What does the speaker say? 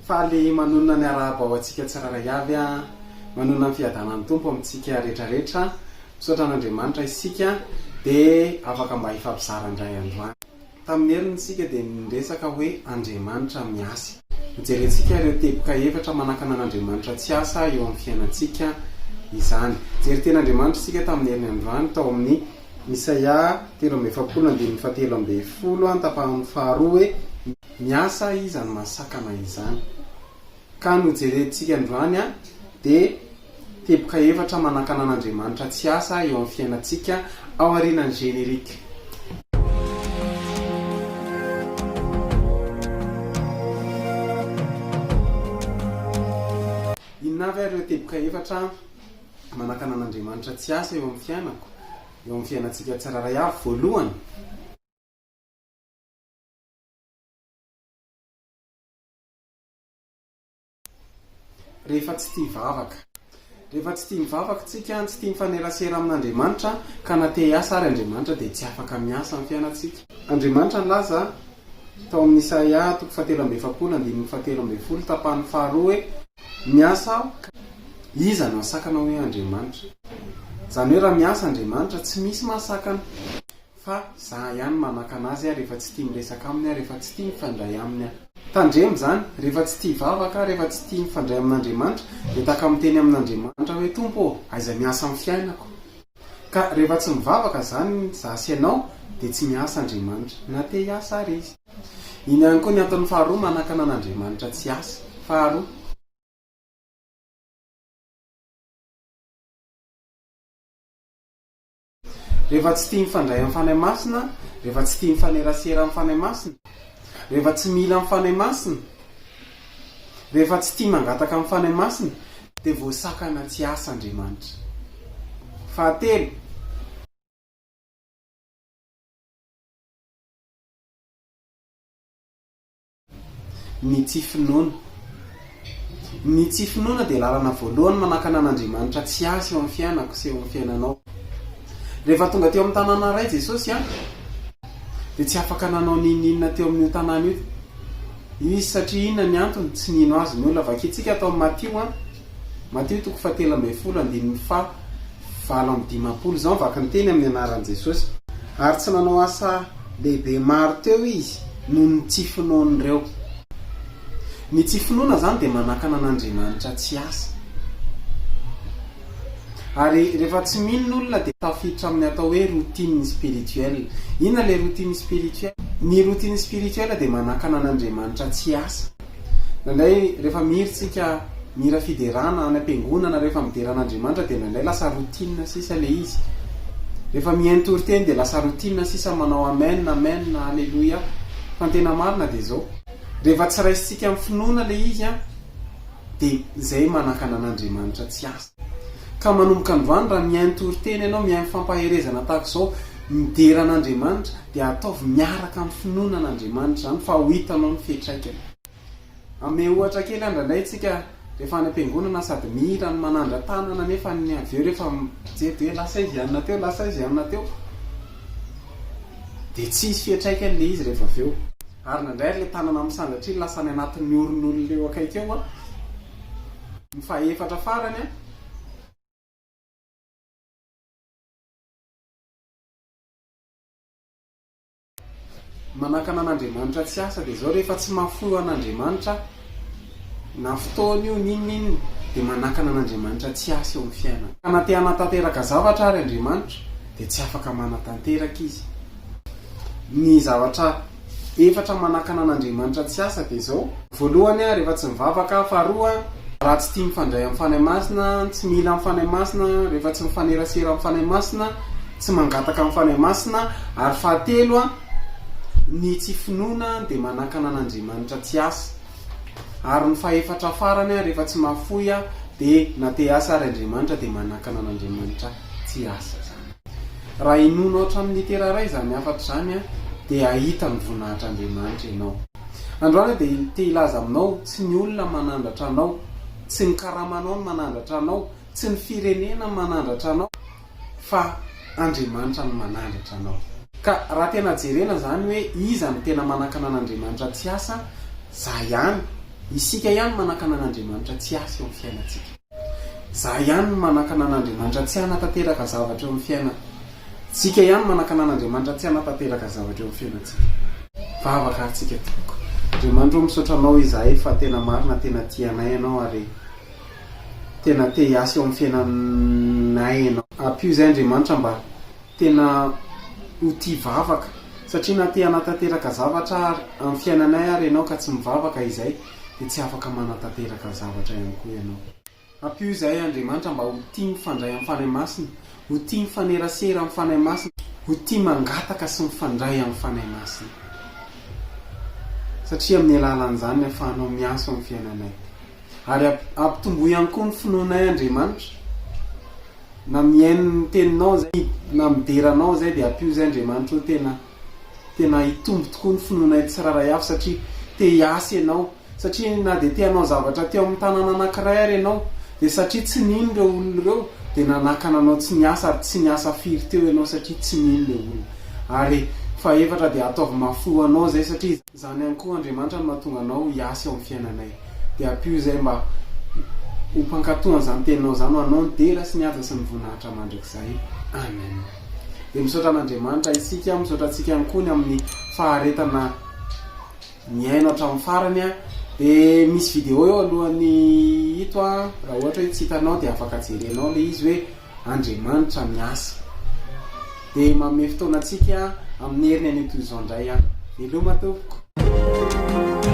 faly manonona ny arahaba antsika tsiraray avy a manonona ny fiadanan'ny tompo amintsika rehetrarehetra misaotra an'Andriamanitra isika dia afaka mba hifampizarandray androany. Tamin'ny heriny isika dia niresaka hoe Andriamanitra miasa. Mijerentsika ireo teboka efatra manakana an'Andriamanitra tsy asa eo amin'ny fiainantsika izany. Jerenten'Andriamanitra isika tamin'ny heriny androany tao amin'ny Isaia 7:7-10 tapahany faharoa hoe miasa izy ny masakana izany. Ka no jerentsika androany dia teboka efatra manakana an'Andriamanitra tsy asa eo amin'ny fiainantsika ao aorian'ny generika. Inona avy ireo teboka efatra manakana an'Andriamanitra tsy asa eo amin'ny fiainako, eo amin'ny fiainantsika tsiraray avy? Voalohany, rehefa tsy tia mivavaka. Rehefa tsy tia mivavaka tsika, tsy tia mifanerasera amin'Andriamanitra ka na te hiasa ary Andriamanitra dia tsy afaka miasa amin'ny fiainantsika. Andriamanitra nilaza tao amin'ny Isaia 7:7-10 tapahany faharoa hoe miasa aho, iza no masakana hoe Andriamanitra. Izany hoe raha miasa Andriamanitra tsy misy masakana, fa za ihany manakana azy rehefa tsy tia miresaka aminy, rehefa tsy tia mifandray aminy. Tandremo zany, rehefa tsy tia mivavaka, rehefa tsy tia mifandray amin'Andriamanitra dia taka miteny amin'Andriamanitra hoe Tompo, aiza miasa amin'ny fiainako. Ka rehefa tsy mivavaka zany za sy ianao dia tsy miasa Andriamanitra, na te hiasa ary izy. Iny ihany koa ny antony faharoa manakana an'Andriamanitra tsy asa. Faharoa, rehefa tsy tia mifandray amin'ny fanahy masina, rehefa tsy tia mifanerasera amin'ny fanahy masina, rehefa tsy mila amin'ny fanahy masina, rehefa tsy tia mangataka amin'ny fanahy masina dia voasakana tsy asa Andriamanitra. Fahatelo, ny tsy finoana. Ny tsy finoana dia lalana voalohany manakana an'Andriamanitra tsy asa eo amin'ny fiainako sy eo amin'ny fiainanao. Rehefa tonga teo amin'ny tanàna iray Jesosy dia tsy afaka nanao ninina teo amin'io tanàna io izy satria inona ny antony? Tsy nino azy ny olona. Vakintsika atao Matio 7:7-7:20 zao vaky ny teny amin'ny anaran'i Jesosy. Ary tsy nanao asa lehibe maro teo izy noho ny tsy finoan'ireo. Ny tsy finoana zany dia manakana an'Andriamanitra tsy asa. Ary rehefa tsy mino ny olona dia tafiditra amin'ny atao hoe routine spirituelle. Inona ilay routine spirituelle? Ny routine spirituelle dia manakana an'Andriamanitra tsy asa. Nandray rehefa miritsika mira fiderana any am-piangonana, rehefa mideran'Andriamanitra dia nandray lasa routine sisa ilay izy. Rehefa mihaino toriteny dia lasa routine sisa manao amen, amen, alleluia. Fa ny tena marina dia izao. Rehefa tsy raisitsika amin'ny finoana ilay izy dia izay manakana an'Andriamanitra tsy asa. Ka manomboka androany raha mihaino toriteny ianao, mihaino fampaherezana tahaka izao, midera an'Andriamanitra dia ataovy miaraka amin'ny finoana an'Andriamanitra zany fa ho hitanao ny fiantraikany. Ame ohatra kely andrandray tsika rehefa any am-piangonana sady mihira ny manandra tanana nefa ny avy eo rehefa mijery hoe lasa izy anona teo, lasa izy anona teo, dia tsisy fiantraikany ilay izy rehefa avy eo. Ary nandray ilay tanana misandratriny lasa ny anatin'ny oron'olona eo akaiky eo ny fahaefatra farany manakana an'Andriamanitra tsy asa dia izao rehefa tsy mahafoy an'Andriamanitra na fotoana io ninonino dia manakana an'Andriamanitra tsy asa eo amin'ny fiainana. Ka na te hanatanteraka zavatra ary Andriamanitra dia tsy afaka manatanteraka izy. Ny zavatra efatra manakana an'Andriamanitra tsy asa dia izao. Voalohany rehefa tsy mivavaka. Faharoa, raha tsy tia mifandray amin'ny fanahy masina, tsy mila amin'ny fanahy masina, rehefa tsy mifanerasera amin'ny fanahy masina, tsy mangataka amin'ny fanahy masina. Ary fahatelo, ny tsy finoana dia manakana an'Andriamanitra tsy asa. Ary ny fahaefatra farany rehefa tsy mahafoy dia na te asa ary Andriamanitra dia manakana an'Andriamanitra tsy asa zany. Raha inona hatramin'ny teraray zany afatra zany dia ahita ny voninahitran'Andriamanitra ianao. Androany dia te hilaza aminao tsy ny olona manandratra anao, tsy ny karamanao no manandratra anao, tsy ny firenena no manandratra anao, fa Andriamanitra no manandratra anao. Ka raha tena jerena zany hoe iza no tena manakana an'Andriamanitra tsy asa, za ihany isika ihany manakana an'Andriamanitra tsy asy eo amin'ny fiainantsika. Za ihany manakana an'Andriamanitra tsy hanatanteraka zavatra eo amin'ny fiainana. Tsika ihany manakana an'Andriamanitra tsy hanatanteraka zavatra eo amin'ny fiainantsika. Vavaka antsika tompoko. Andriamanitra misaotra anao izahay fa tena marina tena tianay ianao ary tena te hiasa eo amin'ny fiainanay ianao. Ampio izay Andriamanitra mba tena ho tia vavaka satria na te hanatanteraka zavatra amin'ny fiainanay ary ianao ka tsy mivavaka izay dia tsy afaka manatanteraka zavatra ihany koa ianao. Ampio izay Andriamanitra mba ho tia mifandray amin'ny fanahy masina, ho tia mifanerasera amin'ny fanahy masina, ho tia mangataka sy mifandray amin'ny fanahy masina. Satria amin'ny alalan'izany ahafahanao miasa amin'ny fiainanay. Ary ampitombo ihany koa ny finoanay Andriamanitra. Na mihaino ny teninao zay, na mideranao zay dia ampio izay Andriamanitra ho tena hitombo tokoa ny finoanay tsiraray avy satria te hiasa ianao. Satria na dia te hanao zavatra teo amin'ny tanàna anankiray ary ianao, dia satria tsy nino ireo olona ireo dia nanakana anao tsy niasa ary tsy niasa firy teo ianao satria tsy nino ilay olona. Ary fahavatra dia ataovy mahafoha anao zay satria izany ihany koa Andriamanitra no mahatonga anao hiasa eo amin'ny fiainanay. Dia ampio izay mba ho mpankatoana izany teninao izany anao ny dera sy ny haja sy ny voninahitra mandrakizay. Amen. Dia misaotra an'Andriamanitra isika, misaotra antsika ihany koa ny amin'ny faharetana miaino hatramin'ny farany. Dia misy vidéo eo alohan'ny hito raha ohatra hoe tsy hitanao dia afaka jerenao ilay izy hoe Andriamanitra miasa. Dia manome fotoana antsika amin'ny heriny any toy izao indray. Veloma tompoko.